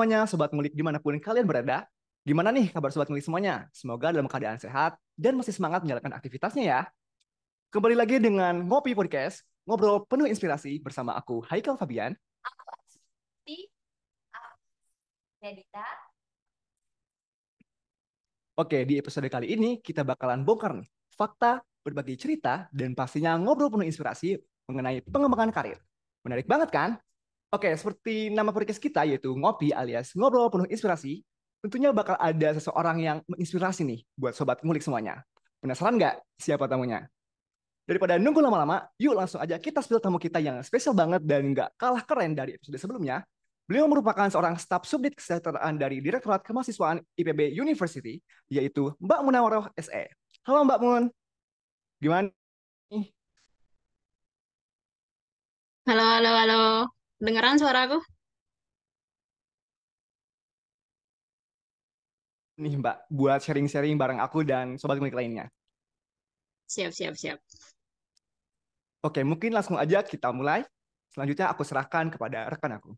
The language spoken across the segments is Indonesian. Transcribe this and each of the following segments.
semuanya, Sobat Ngulik dimanapun kalian berada. Gimana nih kabar Sobat Ngulik semuanya? Semoga dalam keadaan sehat dan masih semangat menjalankan aktivitasnya ya. Kembali lagi dengan Ngopi Podcast, ngobrol penuh inspirasi bersama aku, Haikal Fabian. Di Medita. Oke, di episode kali ini kita bakalan bongkar nih fakta, berbagi cerita, dan pastinya ngobrol penuh inspirasi mengenai pengembangan karir. Menarik banget kan? Oke, seperti nama podcast kita yaitu Ngopi alias Ngobrol Penuh Inspirasi, tentunya bakal ada seseorang yang menginspirasi nih buat Sobat Ngulik semuanya. Penasaran nggak siapa tamunya? Daripada nunggu lama-lama, yuk langsung aja kita spill tamu kita yang spesial banget dan nggak kalah keren dari episode sebelumnya. Beliau merupakan seorang staf subdit kesejahteraan dari Direktorat Kemahasiswaan IPB University, yaitu Mbak Munawaroh SE. Halo Mbak Mun, gimana nih? Halo, halo, halo. Dengeran suaraku? Nih Mbak, buat sharing-sharing bareng aku dan Sobat Ngulik lainnya. Siap, siap, siap. Oke, mungkin langsung aja kita mulai. Selanjutnya aku serahkan kepada rekan aku.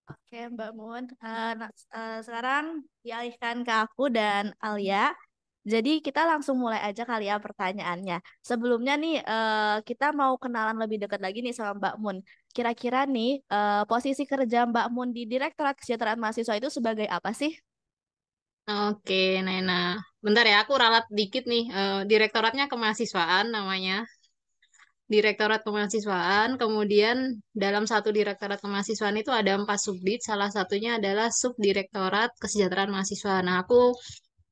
Oke, Mbak Mun. Sekarang dialihkan ke aku dan Alia. Jadi kita langsung mulai aja kali ya pertanyaannya. Sebelumnya nih kita mau kenalan lebih dekat lagi nih sama Mbak Mun. Kira-kira nih posisi kerja Mbak Mun di Direktorat Kesejahteraan Mahasiswa itu sebagai apa sih? Oke, Nena. Bentar ya, aku ralat dikit nih. Direktoratnya kemahasiswaan namanya. Direktorat kemahasiswaan. Kemudian dalam satu direktorat kemahasiswaan itu ada 4 subdit. Salah satunya adalah subdirektorat kesejahteraan mahasiswa. Nah, aku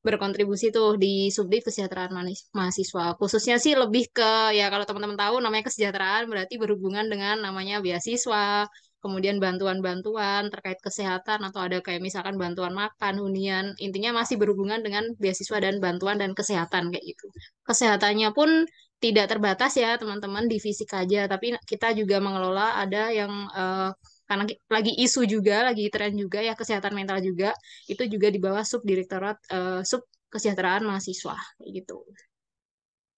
berkontribusi tuh di subdit kesejahteraan mahasiswa. Khususnya sih lebih ke, ya kalau teman-teman tahu namanya kesejahteraan berarti berhubungan dengan namanya beasiswa, kemudian bantuan-bantuan terkait kesehatan atau ada kayak misalkan bantuan makan, hunian. Intinya masih berhubungan dengan beasiswa dan bantuan dan kesehatan kayak gitu. Kesehatannya pun tidak terbatas ya teman-teman di fisik aja, tapi kita juga mengelola ada yang karena lagi isu juga, lagi tren juga ya kesehatan mental juga itu juga di bawah subdirektorat sub kesejahteraan mahasiswa kayak gitu.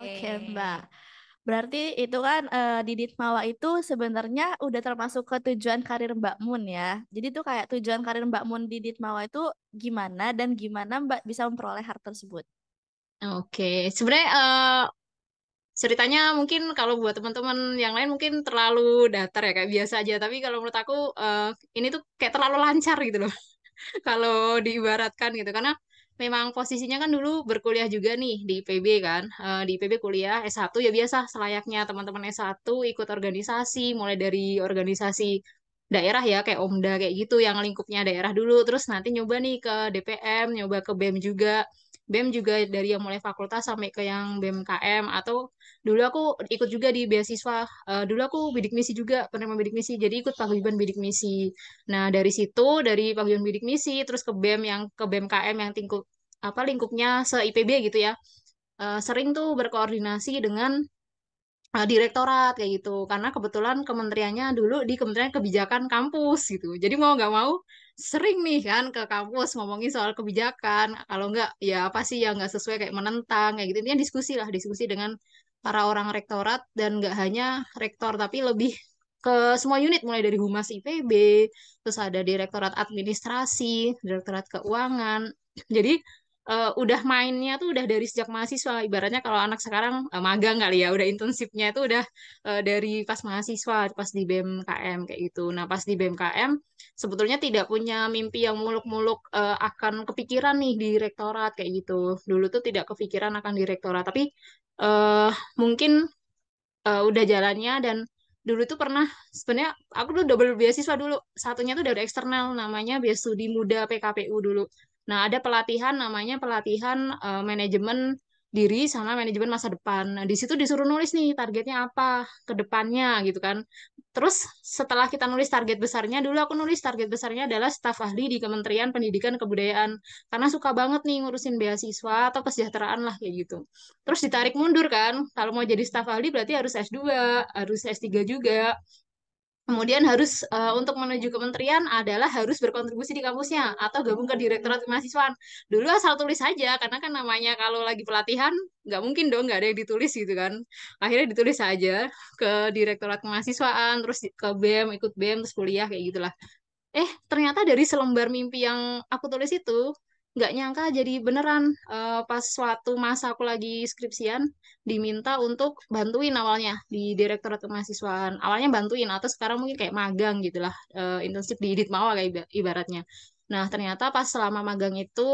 Oke, Mbak. Berarti itu kan di Ditmawa itu sebenarnya udah termasuk ke tujuan karir Mbak Mun ya. Jadi tuh kayak tujuan karir Mbak Mun di Ditmawa itu gimana dan gimana Mbak bisa memperoleh hal tersebut? Oke, sebenarnya ceritanya mungkin kalau buat teman-teman yang lain mungkin terlalu datar ya kayak biasa aja. Tapi kalau menurut aku ini tuh kayak terlalu lancar gitu loh. Kalau diibaratkan gitu karena memang posisinya kan dulu berkuliah juga nih di IPB kan. Di IPB kuliah S1 ya biasa selayaknya teman-teman S1 ikut organisasi mulai dari organisasi daerah ya kayak Omda kayak gitu yang lingkupnya daerah dulu terus nanti nyoba nih ke DPM, nyoba ke BEM juga. BEM juga dari yang mulai fakultas sampai ke yang BEM KM atau dulu aku ikut juga di beasiswa. Dulu aku bidik misi juga penerima bidik misi jadi ikut paguyuban bidik misi. Nah, dari situ, dari paguyuban bidik misi, terus ke BEM yang ke BMKM yang tingkup apa lingkupnya se-IPB gitu ya. Sering tuh berkoordinasi dengan direktorat kayak gitu. Karena kebetulan kementeriannya dulu di Kementerian Kebijakan Kampus gitu. Jadi mau nggak mau sering nih kan ke kampus ngomongin soal kebijakan. Kalau nggak ya apa sih yang nggak sesuai kayak menentang kayak gitu. Intinya diskusi lah, diskusi dengan para orang rektorat dan nggak hanya rektor tapi lebih ke semua unit mulai dari Humas IPB, terus ada Direktorat Administrasi, Direktorat Keuangan. Jadi udah mainnya tuh udah dari sejak mahasiswa. Ibaratnya kalau anak sekarang magang kali ya, udah internshipnya itu udah dari pas mahasiswa, pas di BMKM kayak gitu. Nah, pas di BMKM sebetulnya tidak punya mimpi yang muluk-muluk akan kepikiran nih di rektorat kayak gitu. Dulu tuh tidak kepikiran akan direktorat, tapi eh mungkin udah jalannya dan dulu tuh pernah sebenarnya aku tuh double beasiswa dulu satunya tuh dari eksternal namanya Bias Studi Muda PKPU dulu. Nah ada pelatihan namanya pelatihan manajemen diri sama manajemen masa depan. Nah di situ disuruh nulis nih targetnya apa ke depannya gitu kan. Terus setelah kita nulis target besarnya dulu aku nulis target besarnya adalah staf ahli di Kementerian Pendidikan dan Kebudayaan karena suka banget nih ngurusin beasiswa atau kesejahteraan lah kayak gitu. Terus ditarik mundur kan, kalau mau jadi staf ahli berarti harus S2, harus S3 juga. Kemudian harus untuk menuju kementerian adalah harus berkontribusi di kampusnya atau gabung ke direktorat kemahasiswaan. Dulu asal tulis saja karena kan namanya kalau lagi pelatihan nggak mungkin dong nggak ada yang ditulis gitu kan. Akhirnya ditulis saja ke direktorat kemahasiswaan, terus ke BEM, ikut BEM, terus kuliah kayak gitulah. Ternyata dari selembar mimpi yang aku tulis itu nggak nyangka jadi beneran. Pas suatu masa aku lagi skripsian diminta untuk bantuin awalnya di Direktorat Kemahasiswaan. Awalnya bantuin atau sekarang mungkin kayak magang gitulah, internship di Ditmawa kayak ibaratnya. Nah, ternyata pas selama magang itu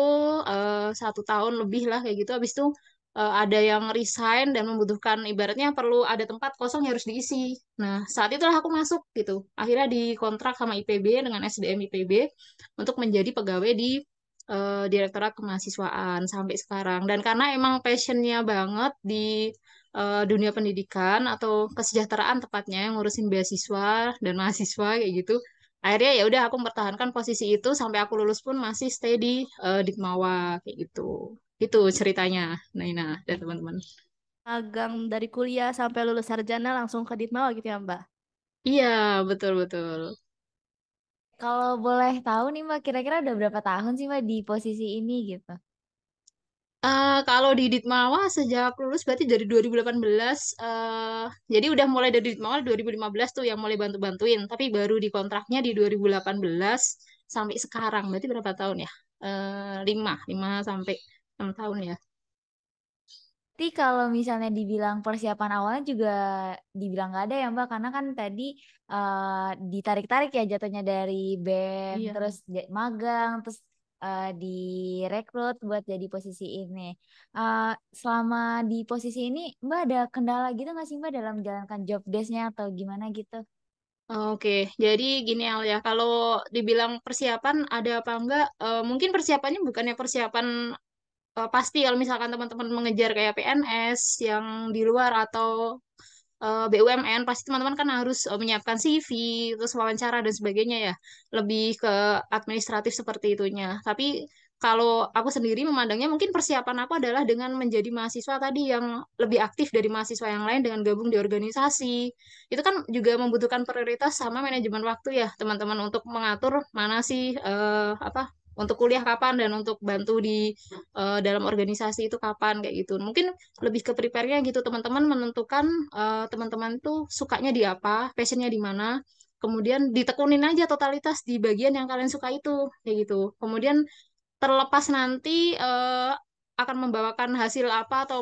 1 tahun lebih lah kayak gitu. Habis itu ada yang resign dan membutuhkan, ibaratnya perlu ada tempat kosong yang harus diisi. Nah, saat itulah aku masuk gitu. Akhirnya dikontrak sama IPB dengan SDM IPB untuk menjadi pegawai di Direktorat Kemahasiswaan sampai sekarang. Dan karena emang passionnya banget di dunia pendidikan atau kesejahteraan tepatnya, yang ngurusin beasiswa dan mahasiswa kayak gitu. Akhirnya ya udah aku mempertahankan posisi itu sampai aku lulus pun masih stay di Ditmawa kayak gitu. Itu ceritanya, Naina dan teman-teman. Magang dari kuliah sampai lulus sarjana langsung ke Ditmawa gitu ya, Mbak? Iya, betul-betul. Kalau boleh tahu nih Mbak, kira-kira udah berapa tahun sih Mbak di posisi ini gitu? Kalau di Ditmawa sejak lulus berarti dari 2018, jadi udah mulai dari Ditmawa 2015 tuh yang mulai bantu-bantuin, tapi baru dikontraknya di 2018 sampai sekarang. Berarti berapa tahun ya? 5 sampai 6 tahun ya. Tapi kalau misalnya dibilang persiapan awalnya juga dibilang nggak ada ya Mbak, karena kan tadi ditarik-tarik ya jatuhnya dari BEM, Iya. terus magang, terus direkrut buat jadi posisi ini. Eh, Selama di posisi ini Mbak ada kendala gitu nggak sih Mbak dalam menjalankan job desk-nya atau gimana gitu? Oke, jadi gini Al ya, kalau dibilang persiapan ada apa enggak, mungkin persiapannya bukannya persiapan pasti kalau misalkan teman-teman mengejar kayak PNS yang di luar atau BUMN, pasti teman-teman kan harus menyiapkan CV, terus wawancara dan sebagainya ya. Lebih ke administratif seperti itunya. Tapi kalau aku sendiri memandangnya mungkin persiapan aku adalah dengan menjadi mahasiswa tadi yang lebih aktif dari mahasiswa yang lain dengan gabung di organisasi. Itu kan juga membutuhkan prioritas sama manajemen waktu ya, teman-teman, untuk mengatur mana sih apa untuk kuliah kapan dan untuk bantu di dalam organisasi itu kapan kayak gitu. Mungkin lebih ke prepare-nya gitu, teman-teman menentukan teman-teman tuh sukanya di apa, passionnya di mana, kemudian ditekunin aja totalitas di bagian yang kalian suka itu kayak gitu. Kemudian terlepas nanti akan membawakan hasil apa atau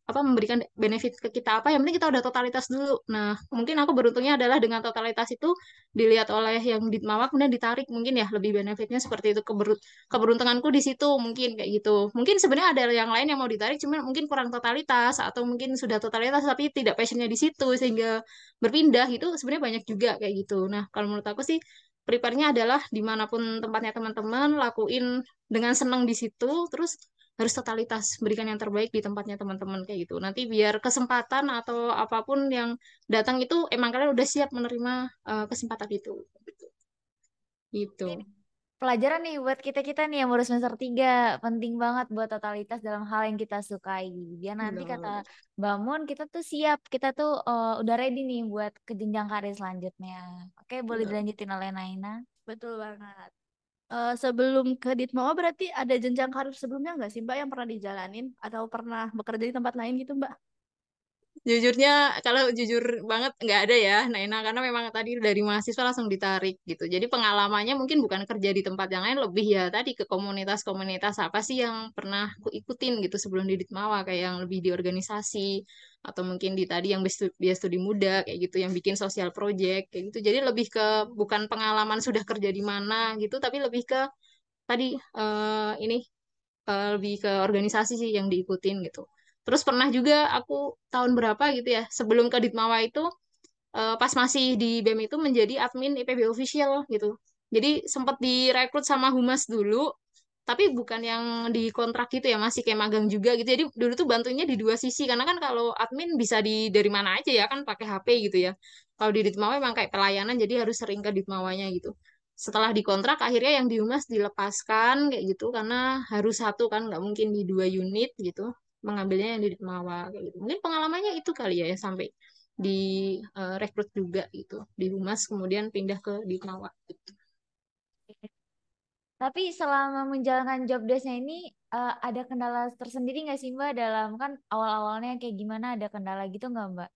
apa memberikan benefit ke kita apa, yang penting kita udah totalitas dulu. Nah, mungkin aku beruntungnya adalah dengan totalitas itu dilihat oleh yang di Mawak kemudian ditarik, mungkin ya lebih benefitnya seperti itu. Keberuntunganku di situ mungkin kayak gitu. Mungkin sebenarnya ada yang lain yang mau ditarik cuman mungkin kurang totalitas, atau mungkin sudah totalitas tapi tidak passionnya di situ sehingga berpindah, itu sebenarnya banyak juga kayak gitu. Nah, kalau menurut aku sih prepare-nya adalah dimanapun tempatnya teman-teman, lakuin dengan senang di situ, terus harus totalitas, berikan yang terbaik di tempatnya teman-teman kayak gitu. Nanti biar kesempatan atau apapun yang datang itu emang kalian udah siap menerima kesempatan itu. Gitu. Ini pelajaran nih buat kita-kita nih yang baru semester 3, penting banget buat totalitas dalam hal yang kita sukai. Biar nanti kata Betul. Mbak Mun, kita tuh siap, kita tuh udah ready nih buat ke jenjang karir selanjutnya. Oke, boleh Betul. dilanjutin oleh Naina. Betul banget. Sebelum ke Ditmawa berarti ada jenjang karir sebelumnya nggak sih Mbak yang pernah dijalanin atau pernah bekerja di tempat lain gitu Mbak? Jujurnya, kalau jujur banget nggak ada ya, Naina, karena memang tadi dari mahasiswa langsung ditarik gitu. Jadi pengalamannya mungkin bukan kerja di tempat yang lain, lebih ya tadi ke komunitas-komunitas apa sih yang pernah aku ikutin gitu sebelum di Ditmawa, kayak yang lebih di organisasi, atau mungkin di tadi yang bias studi muda kayak gitu, yang bikin sosial project kayak gitu. Jadi lebih ke bukan pengalaman sudah kerja di mana gitu, tapi lebih ke tadi ini lebih ke organisasi sih yang diikutin gitu. Terus pernah juga aku tahun berapa gitu ya, sebelum ke Ditmawa itu, pas masih di BEM itu menjadi admin IPB official gitu. Jadi sempat direkrut sama Humas dulu, tapi bukan yang di kontrak gitu ya, masih kayak magang juga gitu. Jadi dulu tuh bantunya di dua sisi, karena kan kalau admin bisa dari mana aja ya kan, pakai HP gitu ya. Kalau di Ditmawa emang kayak pelayanan, jadi harus sering ke Ditmawanya gitu. Setelah dikontrak akhirnya yang di Humas dilepaskan kayak gitu, karena harus satu kan, nggak mungkin di dua unit gitu, mengambilnya yang di Ditmawa kayak gitu. Mungkin pengalamannya itu kali ya, ya sampai di rekrut juga gitu di Humas kemudian pindah ke Ditmawa gitu. Tapi selama menjalankan job desk-nya ini ada kendala tersendiri nggak sih Mbak dalam kan awal-awalnya kayak gimana ada kendala gitu nggak Mbak?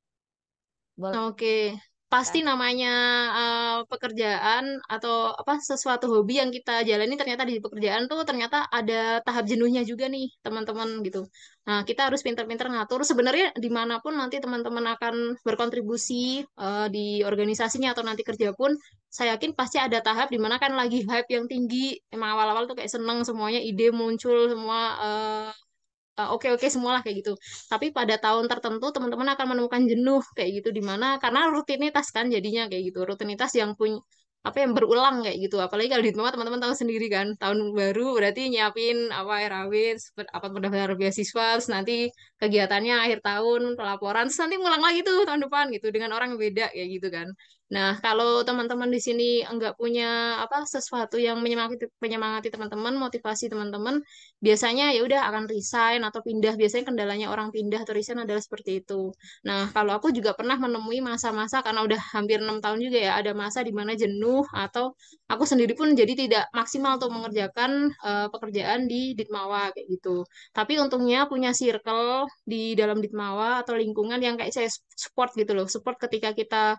Boleh. Oke. pasti namanya pekerjaan atau apa sesuatu hobi yang kita jalani ternyata di pekerjaan tuh ternyata ada tahap jenuhnya juga nih teman-teman gitu. Nah, kita harus pintar-pintar ngatur. Sebenarnya dimanapun nanti teman-teman akan berkontribusi di organisasinya atau nanti kerja pun, saya yakin pasti ada tahap di mana kan lagi hype yang tinggi. Emang awal-awal tuh kayak seneng semuanya ide muncul semua oke-oke semualah kayak gitu. Tapi pada tahun tertentu teman-teman akan menemukan jenuh kayak gitu di mana karena rutinitas kan jadinya kayak gitu. Rutinitas yang punya apa yang berulang kayak gitu. Apalagi kalau di rumah teman-teman tahu sendiri kan, tahun baru berarti nyiapin apa RAW, apa pendaftaran beasiswa, terus nanti kegiatannya akhir tahun, pelaporan, terus nanti ngulang lagi tuh tahun depan gitu dengan orang yang beda kayak gitu kan. Nah, kalau teman-teman di sini enggak punya apa sesuatu yang menyemangati menyemangati teman-teman, motivasi teman-teman, biasanya ya udah akan resign atau pindah. Biasanya kendalanya orang pindah atau resign adalah seperti itu. Nah, kalau aku juga pernah menemui masa-masa karena udah hampir 6 tahun juga ya, ada masa di mana jenuh atau aku sendiri pun jadi tidak maksimal untuk mengerjakan pekerjaan di Ditmawa kayak gitu. Tapi untungnya punya circle di dalam Ditmawa atau lingkungan yang kayak saya support gitu loh, support ketika kita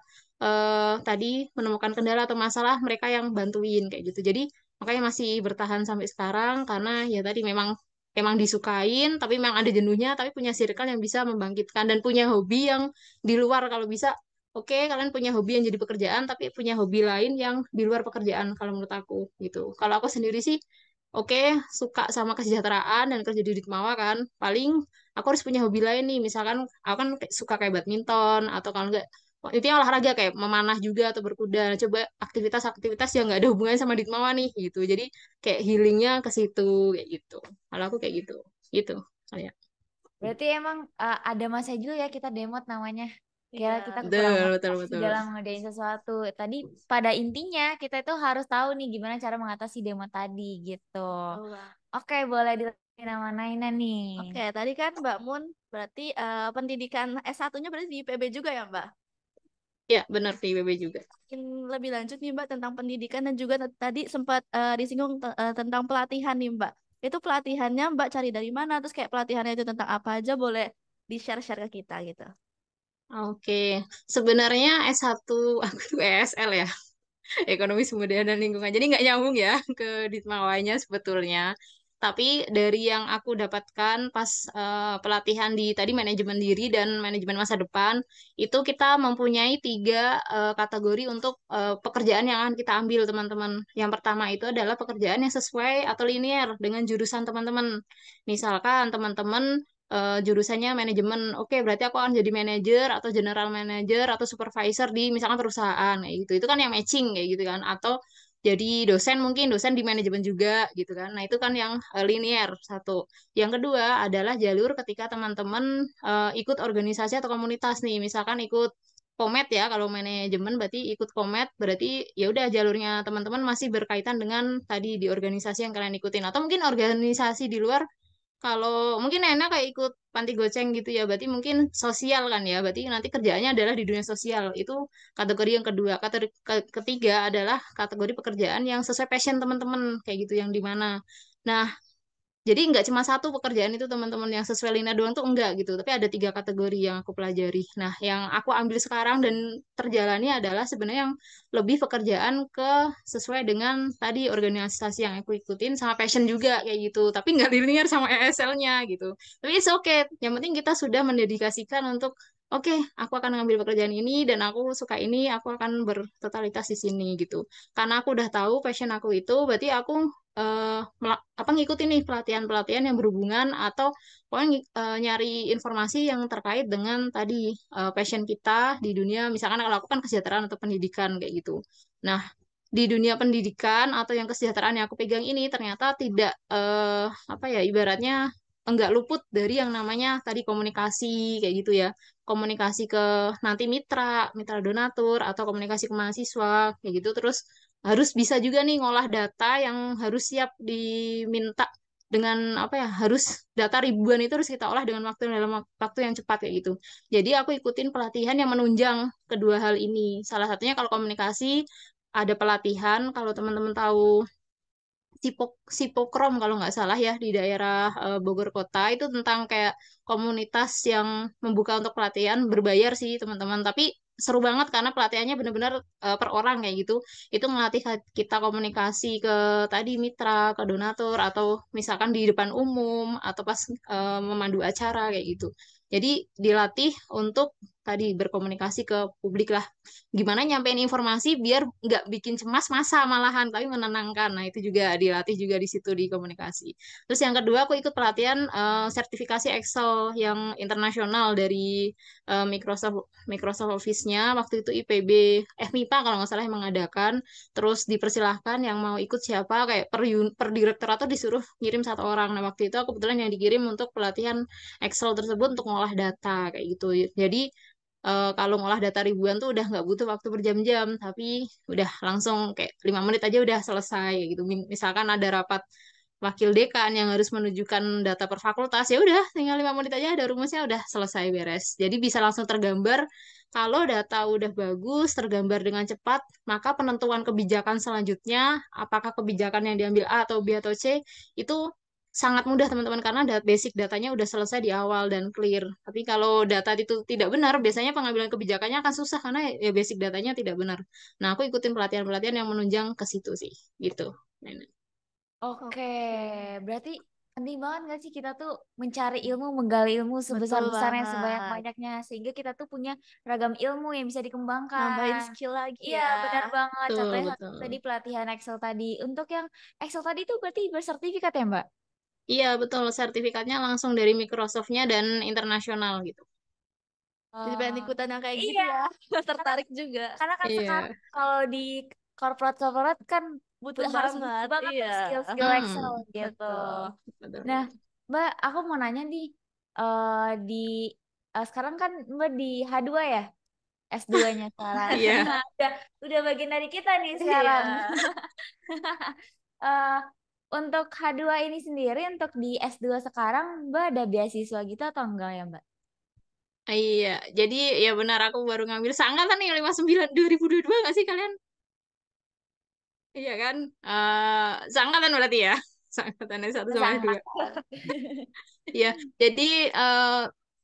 tadi menemukan kendala atau masalah mereka yang bantuin kayak gitu. Jadi makanya masih bertahan sampai sekarang karena ya tadi memang disukain tapi memang ada jenuhnya tapi punya circle yang bisa membangkitkan dan punya hobi yang di luar kalau bisa. Oke, kalian punya hobi yang jadi pekerjaan tapi punya hobi lain yang di luar pekerjaan kalau menurut aku gitu. Kalau aku sendiri sih oke, suka sama kesejahteraan dan kerja di Ditmawa kan. Paling aku harus punya hobi lain nih. Misalkan aku kan suka kayak badminton atau kalau enggak intinya olahraga kayak memanah juga atau berkuda. Coba aktivitas-aktivitas yang nggak ada hubungannya sama Ditmawa nih gitu. Jadi kayak healingnya ke situ kayak gitu. Kalau aku kayak gitu. Gitu. Kayak. Berarti emang ada masa juga ya kita demot namanya. Kayak Iya. kita kurang Betul, betul, motivasi betul. dalam ngerjain sesuatu. Tadi pada intinya kita itu harus tahu nih gimana cara mengatasi demot tadi gitu. Oh, wah. Oke, boleh dimana-manain nih. Oke, tadi kan Mbak Mun berarti pendidikan S1-nya berarti di IPB juga ya, Mbak? Ya, benar di IPB juga. Mungkin lebih lanjut nih Mbak tentang pendidikan dan juga tadi sempat disinggung tentang pelatihan nih Mbak. Itu pelatihannya Mbak cari dari mana? Terus kayak pelatihannya itu tentang apa aja boleh di-share-share ke kita gitu. Oke, sebenarnya S1 aku tuh ESL ya, Ekonomi Sumber Daya dan Lingkungan. Jadi nggak nyambung ya ke Ditmawanya sebetulnya. Tapi dari yang aku dapatkan pas pelatihan di tadi manajemen diri dan manajemen masa depan, itu kita mempunyai 3 kategori untuk pekerjaan yang akan kita ambil teman-teman. Yang pertama itu adalah pekerjaan yang sesuai atau linear dengan jurusan teman-teman. Misalkan teman-teman jurusannya manajemen, oke berarti aku akan jadi manajer atau general manager atau supervisor di misalkan perusahaan kayak gitu. Itu kan yang matching kayak gitu kan. Atau jadi dosen mungkin dosen di manajemen juga gitu kan. Nah, itu kan yang linear satu. Yang kedua adalah jalur ketika teman-teman ikut organisasi atau komunitas nih. Misalkan ikut Komet ya, kalau manajemen berarti ikut Komet, berarti ya udah jalurnya teman-teman masih berkaitan dengan tadi di organisasi yang kalian ikutin atau mungkin organisasi di luar kalau mungkin enak kayak ikut panti goceng gitu ya, berarti mungkin sosial kan ya, berarti nanti kerjaannya adalah di dunia sosial. Itu kategori yang kedua. Kategori ketiga adalah kategori pekerjaan yang sesuai passion teman-teman, kayak gitu yang di mana. Nah, jadi nggak cuma satu pekerjaan itu teman-teman yang sesuai Lina doang tuh enggak gitu. Tapi ada 3 kategori yang aku pelajari. Nah, yang aku ambil sekarang dan terjalani adalah sebenarnya yang lebih pekerjaan ke sesuai dengan tadi organisasi yang aku ikutin sama passion juga kayak gitu. Tapi nggak linear sama ESL-nya gitu. Tapi it's okay. Yang penting kita sudah mendedikasikan untuk oke, aku akan ngambil pekerjaan ini dan aku suka ini, aku akan bertotalitas di sini gitu. Karena aku udah tahu passion aku itu, berarti aku apa ngikutin nih pelatihan-pelatihan yang berhubungan atau pokoknya nyari informasi yang terkait dengan tadi passion kita di dunia misalkan kalau aku kan kesejahteraan atau pendidikan kayak gitu. Nah, di dunia pendidikan atau yang kesejahteraan yang aku pegang ini ternyata tidak apa ya ibaratnya enggak luput dari yang namanya tadi komunikasi kayak gitu ya. Komunikasi ke nanti mitra donatur atau komunikasi ke mahasiswa kayak gitu terus harus bisa juga nih ngolah data yang harus siap diminta dengan apa ya harus data ribuan itu harus kita olah dengan waktu dalam waktu yang cepat kayak gitu. Jadi aku ikutin pelatihan yang menunjang kedua hal ini. Salah satunya kalau komunikasi ada pelatihan kalau teman-teman tahu Sipokrom kalau nggak salah ya di daerah Bogor Kota itu tentang kayak komunitas yang membuka untuk pelatihan berbayar sih teman-teman tapi seru banget karena pelatihannya benar-benar per orang kayak gitu. Itu ngelatih kita komunikasi ke tadi mitra, ke donatur, atau misalkan di depan umum, atau pas memandu acara kayak gitu. Jadi dilatih untuk tadi berkomunikasi ke publik lah. Gimana nyampein informasi biar nggak bikin cemas masa malahan, tapi menenangkan. Nah, itu juga dilatih juga di situ di komunikasi. Terus yang kedua aku ikut pelatihan sertifikasi Excel yang internasional dari Microsoft Microsoft Office-nya. Waktu itu IPB, MIPA kalau nggak salah yang mengadakan. Terus dipersilahkan yang mau ikut siapa, kayak per direktorat tuh disuruh ngirim satu orang. Nah, waktu itu aku kebetulan yang dikirim untuk pelatihan Excel tersebut untuk ngolah data kayak gitu. Jadi kalau ngolah data ribuan tuh udah nggak butuh waktu berjam-jam, tapi udah langsung kayak 5 menit aja udah selesai gitu. Misalkan ada rapat wakil dekan yang harus menunjukkan data per fakultas, ya udah tinggal 5 menit aja ada rumusnya udah selesai beres. Jadi bisa langsung tergambar kalau data udah bagus, tergambar dengan cepat, maka penentuan kebijakan selanjutnya, apakah kebijakan yang diambil A atau B atau C, itu sangat mudah teman-teman karena basic datanya udah selesai di awal dan clear. Tapi kalau data itu tidak benar, biasanya pengambilan kebijakannya akan susah karena ya basic datanya tidak benar. Nah, aku ikutin pelatihan-pelatihan yang menunjang ke situ sih, gitu. Oke, Oke. berarti penting banget gak sih kita tuh mencari ilmu, menggali ilmu Betul sebesar-besarnya, banget. sebanyak-banyaknya, sehingga kita tuh punya ragam ilmu yang bisa Nambahin dikembangkan. skill lagi Iya, ya. benar banget. Betul, Contohnya betul. tadi pelatihan Excel tadi. Untuk yang Excel tadi tuh berarti bersertifikat ya, Mbak? Iya, betul. Sertifikatnya langsung dari Microsoft-nya dan internasional gitu. Jadi pengen Oh, ikutan yang kayak gitu iya, ya. karena Tertarik juga. karena kan sekarang Iya, kalau di corporate kan Butuh harus butuh banget. banget Iya. tuh skill-skill Excel hmm, gitu. Betul. betul, Nah, betul. Mbak, aku mau nanya nih, di sekarang kan Mbak di H2 ya, S2-nya sekarang. Iya. Udah, udah bagian dari kita nih Iya. sekarang. Eh, untuk H2 ini sendiri, untuk di S2 sekarang, Mbak ada beasiswa gitu atau enggak ya, Mbak? Iya, jadi ya benar aku baru ngambil seangkatan nih 59 2022 nggak sih kalian? Iya kan? Seangkatan berarti ya. Seangkatan S1 sama S2. Seangkatan. Iya, jadi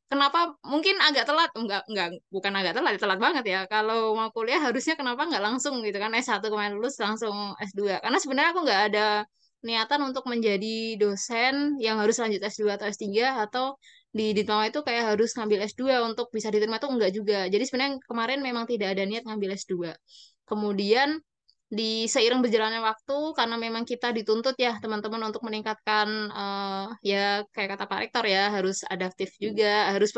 kenapa mungkin agak telat? Enggak, bukan agak telat, telat banget ya. Kalau mau kuliah harusnya kenapa nggak langsung gitu kan S1 kemarin lulus langsung S2. Karena sebenarnya aku nggak ada niatan untuk menjadi dosen yang harus lanjut S2 atau S3 atau di Ditmawa itu kayak harus ngambil S2 untuk bisa diterima tuh enggak juga. Jadi sebenarnya kemarin memang tidak ada niat ngambil S2. Kemudian di seiring berjalannya waktu karena memang kita dituntut ya teman-teman untuk meningkatkan ya kayak kata Pak Rektor ya harus adaptif juga harus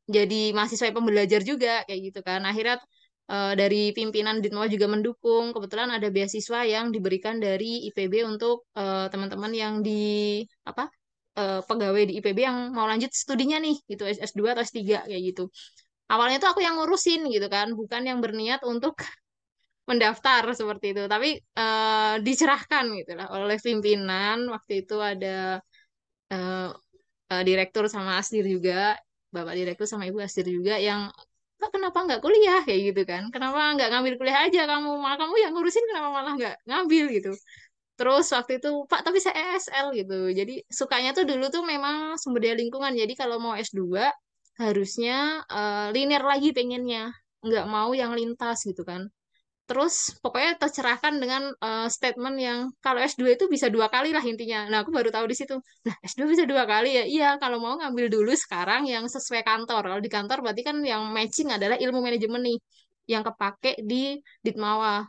jadi mahasiswa yang pembelajar juga kayak gitu kan akhirnya dari pimpinan Ditma juga mendukung kebetulan ada beasiswa yang diberikan dari IPB untuk teman-teman yang di apa pegawai di IPB yang mau lanjut studinya nih gitu S2 atau S3 kayak gitu awalnya tuh aku yang ngurusin gitu kan bukan yang berniat untuk mendaftar seperti itu. Tapi dicerahkan gitu lah oleh pimpinan. Waktu itu ada eh, direktur sama asdir juga, bapak direktur sama ibu asdir juga yang "Kak, kenapa nggak kuliah kayak gitu kan? Kenapa nggak ngambil kuliah aja kamu? Malah kamu yang ngurusin kenapa malah nggak ngambil gitu? Terus waktu itu Pak tapi saya ESL gitu. Jadi sukanya tuh dulu tuh memang sumber daya lingkungan. Jadi kalau mau S2 harusnya linear lagi pengennya, nggak mau yang lintas gitu kan. Terus pokoknya tercerahkan dengan statement yang kalau S2 itu bisa 2 kali lah intinya. Nah, aku baru tahu di situ. Nah, S2 bisa 2 kali ya? Iya, kalau mau ngambil dulu sekarang yang sesuai kantor. Kalau di kantor berarti kan yang matching adalah ilmu manajemen nih. Yang kepake di Ditmawa.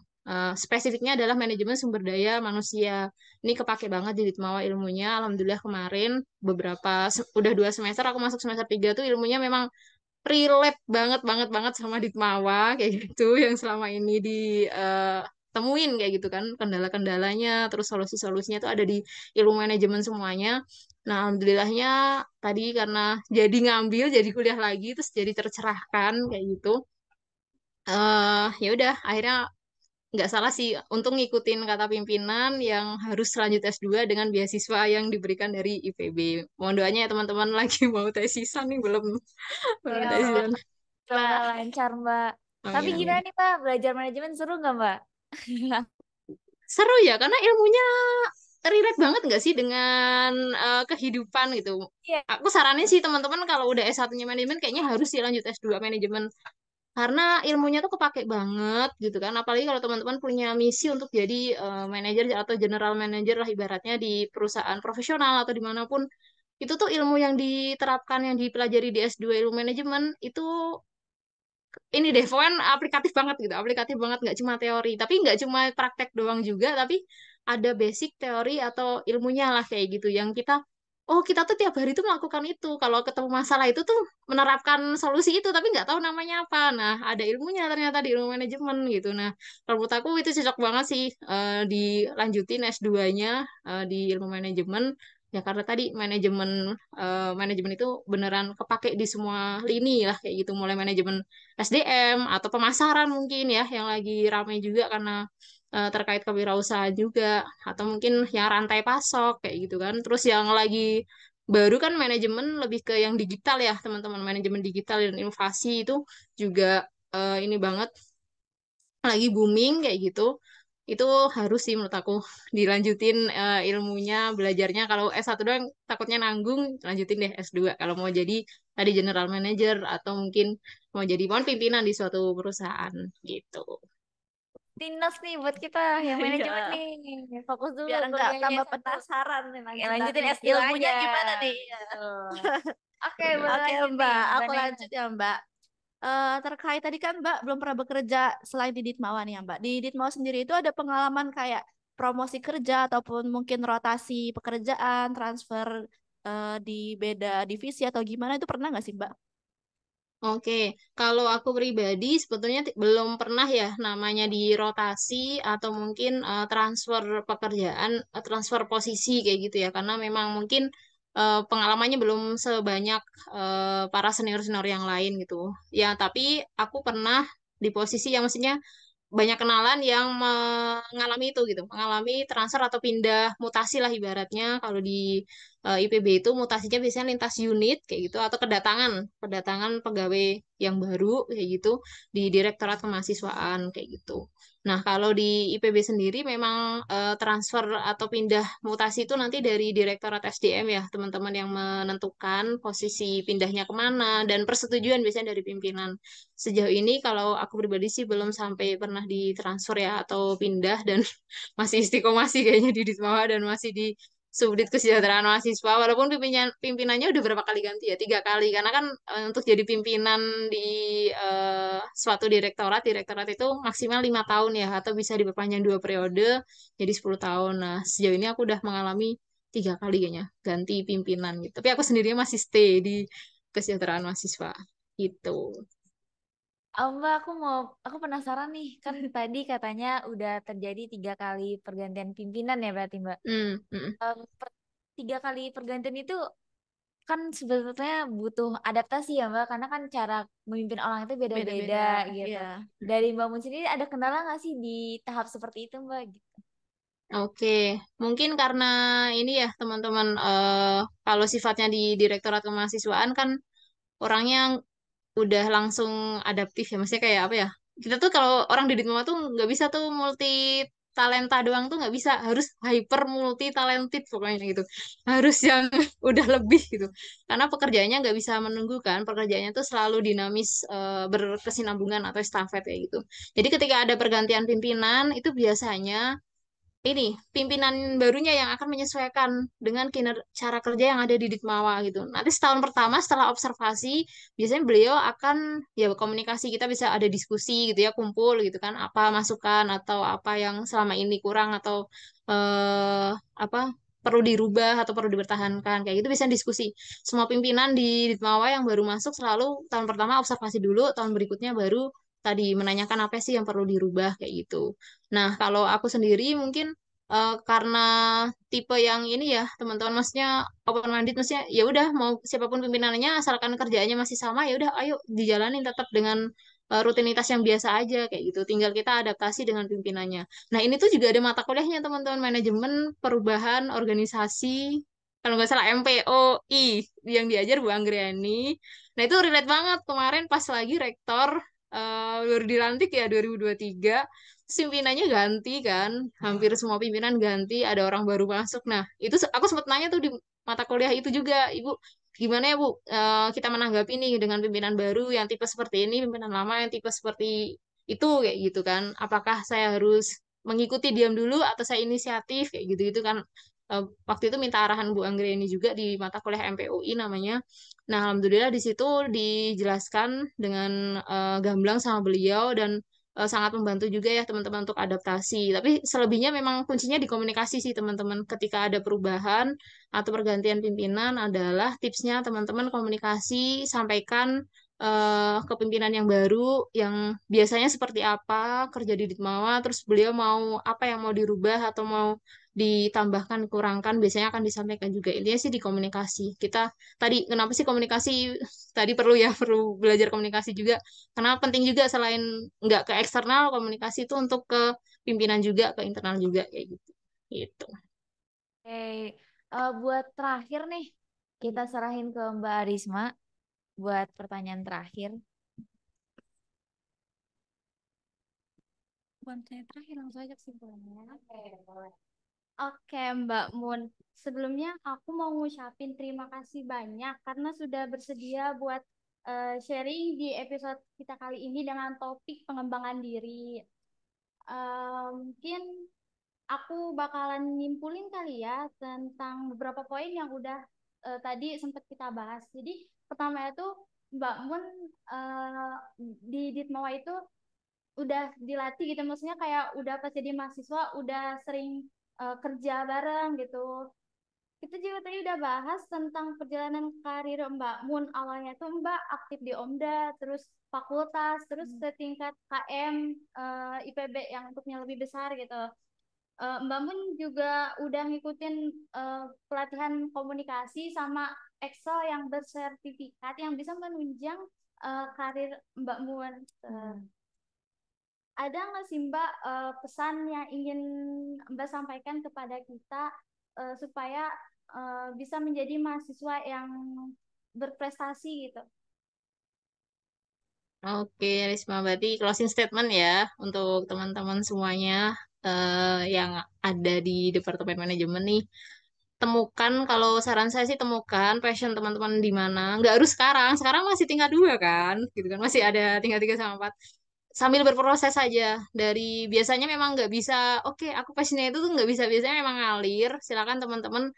Spesifiknya adalah manajemen sumber daya manusia. Ini kepake banget di Ditmawa ilmunya. Alhamdulillah kemarin udah 2 semester aku masuk semester 3 tuh ilmunya memang relate banget banget banget sama Ditmawa kayak gitu yang selama ini ditemuin kayak gitu kan kendala-kendalanya terus solusi-solusinya tuh ada di ilmu manajemen semuanya. Nah, alhamdulillahnya tadi karena jadi ngambil jadi kuliah lagi terus jadi tercerahkan kayak gitu. Ya udah akhirnya nggak salah sih untuk ngikutin kata pimpinan yang harus lanjut S2 dengan beasiswa yang diberikan dari IPB. Mohon doanya ya teman-teman lagi mau tesisan nih belum belum Ya, tesisan. Mbak. semoga lancar, Mbak. Tapi Amin, gimana amin. nih, Mbak? Belajar manajemen seru nggak, Mbak? Seru ya, karena ilmunya relate banget nggak sih dengan kehidupan gitu. Iya. Aku saranin sih teman-teman kalau udah S1-nya manajemen kayaknya harus sih lanjut S2 manajemen. karena ilmunya tuh kepake banget gitu kan. Apalagi kalau teman-teman punya misi untuk jadi manajer atau general manager lah ibaratnya di perusahaan profesional atau dimanapun. Itu tuh ilmu yang diterapkan, yang dipelajari di S2 ilmu manajemen itu ini deh, pokoknya aplikatif banget, nggak cuma teori, tapi nggak cuma praktek doang juga, tapi ada basic teori atau ilmunya lah kayak gitu, yang kita, oh kita tuh tiap hari tuh melakukan itu, kalau ketemu masalah itu tuh menerapkan solusi itu, tapi nggak tahu namanya apa, nah ada ilmunya ternyata di ilmu manajemen gitu, nah kalau menurut aku itu cocok banget sih dilanjutin S2-nya di ilmu manajemen, ya karena tadi manajemen itu beneran kepake di semua lini lah kayak gitu, mulai manajemen SDM atau pemasaran mungkin ya yang lagi ramai juga karena terkait kewirausahaan juga atau mungkin yang rantai pasok kayak gitu kan. Terus yang lagi baru kan manajemen lebih ke yang digital ya teman-teman, manajemen digital dan inovasi itu juga ini banget lagi booming kayak gitu. Itu harus sih menurut aku dilanjutin ilmunya, belajarnya. Kalau S1 doang takutnya nanggung, lanjutin deh S2 kalau mau jadi tadi general manager atau mungkin mau jadi pimpinan di suatu perusahaan gitu. Tinos nih buat kita yang manajemen Iya, nih. Fokus dulu biar nggak kuliahnya tambah S1. penasaran nih Ya, lanjutan lanjutin nih. S2 Ilmunya aja. gimana nih? Iya. Betul. Oke, Benar. boleh Oke lanjut nih. Mbak, Mbak aku Naya. lanjut ya Mbak. Terkait tadi kan Mbak belum pernah bekerja selain di Ditmawa nih ya Mbak. Di Ditmawa sendiri itu ada pengalaman kayak promosi kerja ataupun mungkin rotasi pekerjaan, transfer di beda divisi atau gimana itu pernah nggak sih Mbak? Oke, kalau aku pribadi sebetulnya belum pernah ya namanya dirotasi atau mungkin transfer pekerjaan, transfer posisi kayak gitu ya, karena memang mungkin pengalamannya belum sebanyak para senior-senior yang lain gitu. Ya, tapi aku pernah di posisi yang maksudnya banyak kenalan yang mengalami itu gitu, mengalami transfer atau pindah mutasi lah ibaratnya. Kalau di IPB itu mutasinya biasanya lintas unit kayak gitu atau kedatangan kedatangan pegawai yang baru kayak gitu di Direktorat Kemahasiswaan kayak gitu. Nah, kalau di IPB sendiri memang transfer atau pindah mutasi itu nanti dari Direktorat SDM ya, teman-teman yang menentukan posisi pindahnya kemana dan persetujuan biasanya dari pimpinan. Sejauh ini kalau aku pribadi sih belum sampai pernah ditransfer ya atau pindah dan masih istiqomah sih kayaknya di Ditmawa dan masih di Subdit Kesejahteraan Mahasiswa walaupun pimpinannya udah berapa kali ganti ya 3 kali karena kan untuk jadi pimpinan di suatu direktorat itu maksimal 5 tahun ya atau bisa diperpanjang 2 periode jadi 10 tahun. Nah sejauh ini aku udah mengalami 3 kali kayaknya ganti pimpinan gitu tapi aku sendiri masih stay di Kesejahteraan Mahasiswa gitu. Mbak, aku penasaran nih. Kan tadi katanya udah terjadi 3 kali pergantian pimpinan ya berarti Mbak. Hmm, hmm. 3 kali pergantian itu kan sebetulnya butuh adaptasi ya Mbak, karena kan cara memimpin orang itu beda-beda Beda-beda, gitu. iya. Dari Mbak Mun sendiri ada kendala nggak sih di tahap seperti itu Mbak? Gitu. Oke, mungkin karena ini ya teman-teman, kalau sifatnya di Direktorat Kemahasiswaan kan orangnya udah langsung adaptif ya, maksudnya kayak apa ya? Kita tuh kalau orang di Ditma tuh nggak bisa tuh multi talenta doang tuh nggak bisa, harus hyper multi talented pokoknya gitu, harus yang udah lebih gitu, karena pekerjaannya nggak bisa menunggu kan, pekerjaannya tuh selalu dinamis, berkesinambungan atau estafet kayak gitu. Jadi ketika ada pergantian pimpinan itu biasanya ini pimpinan barunya yang akan menyesuaikan dengan cara kerja yang ada di Ditmawa gitu. Nanti setahun pertama setelah observasi, biasanya beliau akan ya komunikasi kita bisa ada diskusi gitu ya, kumpul gitu kan, apa masukan atau apa yang selama ini kurang atau eh apa perlu dirubah atau perlu dipertahankan kayak gitu bisa diskusi. Semua pimpinan di Ditmawa yang baru masuk selalu tahun pertama observasi dulu, tahun berikutnya baru tadi menanyakan apa sih yang perlu dirubah kayak gitu. Nah, kalau aku sendiri mungkin karena tipe yang ini ya, teman-teman maksudnya open minded maksudnya ya udah mau siapapun pimpinannya asalkan kerjaannya masih sama ya udah ayo dijalanin tetap dengan rutinitas yang biasa aja kayak gitu. Tinggal kita adaptasi dengan pimpinannya. Nah, ini tuh juga ada mata kuliahnya teman-teman manajemen perubahan organisasi kalau nggak salah MPOI yang diajar Bu Anggriani. Nah, itu relate banget kemarin pas lagi rektor baru dilantik ya 2023 pimpinannya ganti kan, hampir semua pimpinan ganti, ada orang baru masuk. Nah, itu aku sempat nanya tuh di mata kuliah itu juga, Ibu, gimana ya Bu, kita menanggapi ini dengan pimpinan baru yang tipe seperti ini, pimpinan lama yang tipe seperti itu kayak gitu kan. Apakah saya harus mengikuti diam dulu atau saya inisiatif kayak gitu-gitu kan. Waktu itu minta arahan Bu Anggreni juga di mata kuliah MPUI namanya. Nah, alhamdulillah di situ dijelaskan dengan gamblang sama beliau dan sangat membantu juga ya teman-teman untuk adaptasi. Tapi selebihnya memang kuncinya di komunikasi sih teman-teman. Ketika ada perubahan atau pergantian pimpinan adalah tipsnya teman-teman komunikasi, sampaikan ke pimpinan yang baru yang biasanya seperti apa kerja di Ditmawa, terus beliau mau apa yang mau dirubah atau mau ditambahkan, kurangkan, biasanya akan disampaikan juga. Intinya sih di komunikasi. Kita tadi kenapa sih komunikasi tadi perlu ya perlu belajar komunikasi juga karena penting juga selain nggak ke eksternal komunikasi itu untuk ke pimpinan juga ke internal juga kayak gitu gitu. Oke, buat terakhir nih, kita serahin ke Mbak Arisma buat pertanyaan terakhir. Bukan saya terakhir, langsung aja kesimpulannya. Oke, Mbak Mun. Sebelumnya aku mau ngucapin terima kasih banyak karena sudah bersedia buat sharing di episode kita kali ini dengan topik pengembangan diri. Mungkin aku bakalan nyimpulin kali ya tentang beberapa poin yang udah tadi sempat kita bahas. Jadi pertama itu Mbak Mun di Ditmawa itu udah dilatih gitu, maksudnya kayak udah pas jadi mahasiswa udah sering kerja bareng gitu. Kita juga tadi udah bahas tentang perjalanan karir Mbak Mun. Awalnya tuh Mbak aktif di Omda, terus fakultas, terus setingkat KM IPB yang untuknya lebih besar gitu. Mbak Mun juga udah ngikutin pelatihan komunikasi sama Excel yang bersertifikat yang bisa menunjang karir Mbak Mun. Ada nggak sih Mbak pesan yang ingin Mbak sampaikan kepada kita supaya bisa menjadi mahasiswa yang berprestasi gitu? Oke, Risma, berarti closing statement ya untuk teman-teman semuanya yang ada di Departemen Manajemen nih. Temukan, kalau saran saya sih temukan passion teman-teman di mana. Nggak harus sekarang, sekarang masih tingkat 2 kan, gitu kan. Masih ada tingkat 3 sama 4. Sambil berproses saja. Dari biasanya memang nggak bisa, oke, aku passionnya itu tuh nggak bisa, biasanya memang ngalir. Silakan teman-teman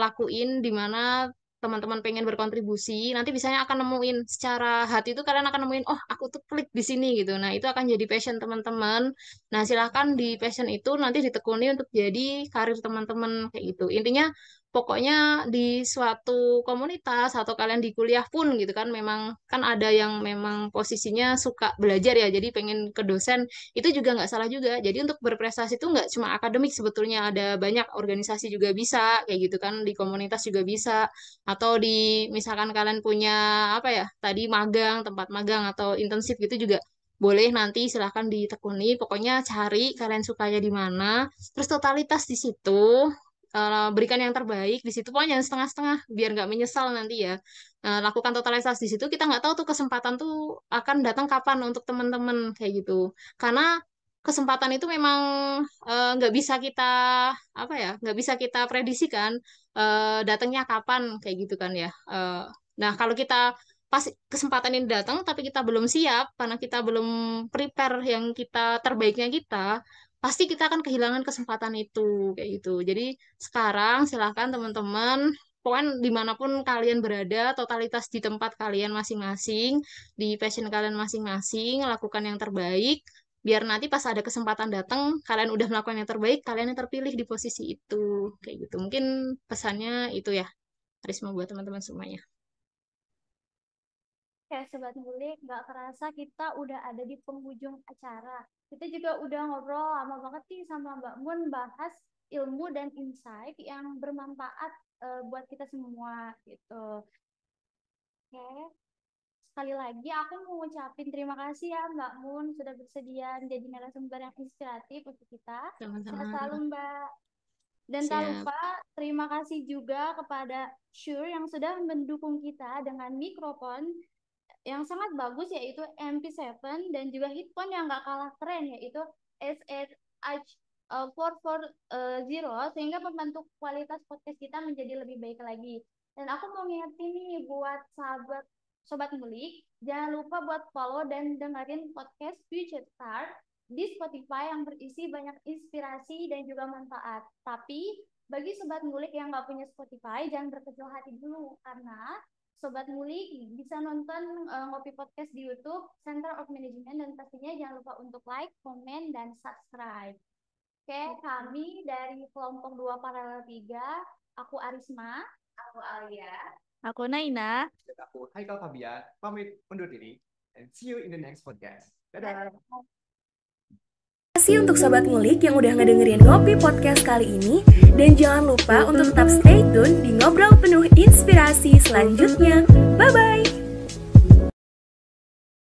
lakuin di mana teman-teman pengen berkontribusi, nanti biasanya akan nemuin secara hati itu kalian akan nemuin, oh aku tuh klik di sini gitu. Nah itu akan jadi passion teman-teman. Nah silahkan di passion itu nanti ditekuni untuk jadi karir teman-teman kayak gitu. Intinya pokoknya di suatu komunitas atau kalian di kuliah pun gitu kan memang kan ada yang memang posisinya suka belajar ya jadi pengen ke dosen itu juga nggak salah juga jadi untuk berprestasi itu nggak cuma akademik sebetulnya ada banyak organisasi juga bisa kayak gitu kan di komunitas juga bisa atau di misalkan kalian punya apa ya tadi magang tempat magang atau internship gitu juga boleh nanti silahkan ditekuni pokoknya cari kalian sukanya di mana terus totalitas di situ berikan yang terbaik di situ pokoknya jangan setengah-setengah biar nggak menyesal nanti ya. Lakukan totalitas di situ kita nggak tahu tuh kesempatan tuh akan datang kapan untuk teman-teman kayak gitu karena kesempatan itu memang nggak bisa kita apa ya nggak bisa kita prediksikan datangnya kapan kayak gitu kan ya. Nah kalau kita pas kesempatan ini datang tapi kita belum siap karena kita belum prepare yang kita terbaiknya kita pasti kita akan kehilangan kesempatan itu kayak gitu. Jadi sekarang silahkan teman-teman, pokoknya dimanapun kalian berada, totalitas di tempat kalian masing-masing, di passion kalian masing-masing, lakukan yang terbaik. Biar nanti pas ada kesempatan datang, kalian udah melakukan yang terbaik, kalian yang terpilih di posisi itu. Kayak gitu. Mungkin pesannya itu ya, Risma buat teman-teman semuanya. Kayak Sobat Ngulik, nggak kerasa kita udah ada di penghujung acara. Kita juga udah ngobrol lama banget nih sama Mbak Mun bahas ilmu dan insight yang bermanfaat buat kita semua gitu. Oke, sekali lagi aku mau ngucapin terima kasih ya Mbak Mun sudah bersedia menjadi narasumber yang inspiratif untuk kita. Sehat Sama-sama. selalu Mbak. Dan tak Siap. lupa terima kasih juga kepada Shure yang sudah mendukung kita dengan mikrofon yang sangat bagus yaitu MP7 dan juga headphone yang gak kalah keren yaitu SH 440 sehingga membantu kualitas podcast kita menjadi lebih baik lagi. Dan aku mau ngingetin nih buat sobat ngulik, jangan lupa buat follow dan dengerin podcast Future Start di Spotify yang berisi banyak inspirasi dan juga manfaat. Tapi bagi sobat ngulik yang nggak punya Spotify, jangan berkecil hati dulu karena sobat ngulik bisa nonton Ngopi Podcast di YouTube Center of Management, dan pastinya jangan lupa untuk like, komen, dan subscribe. Oke, kami dari kelompok 2 paralel 3, aku Arisma, aku Alia, Aku Naina. Dan aku Haikal Fabian, pamit undur diri. And see you in the next podcast. Dadah. Terima kasih untuk Sobat Ngulik yang udah ngedengerin Ngopi Podcast kali ini. Dan jangan lupa untuk tetap stay tune di Ngobrol Penuh Inspirasi selanjutnya. Bye-bye!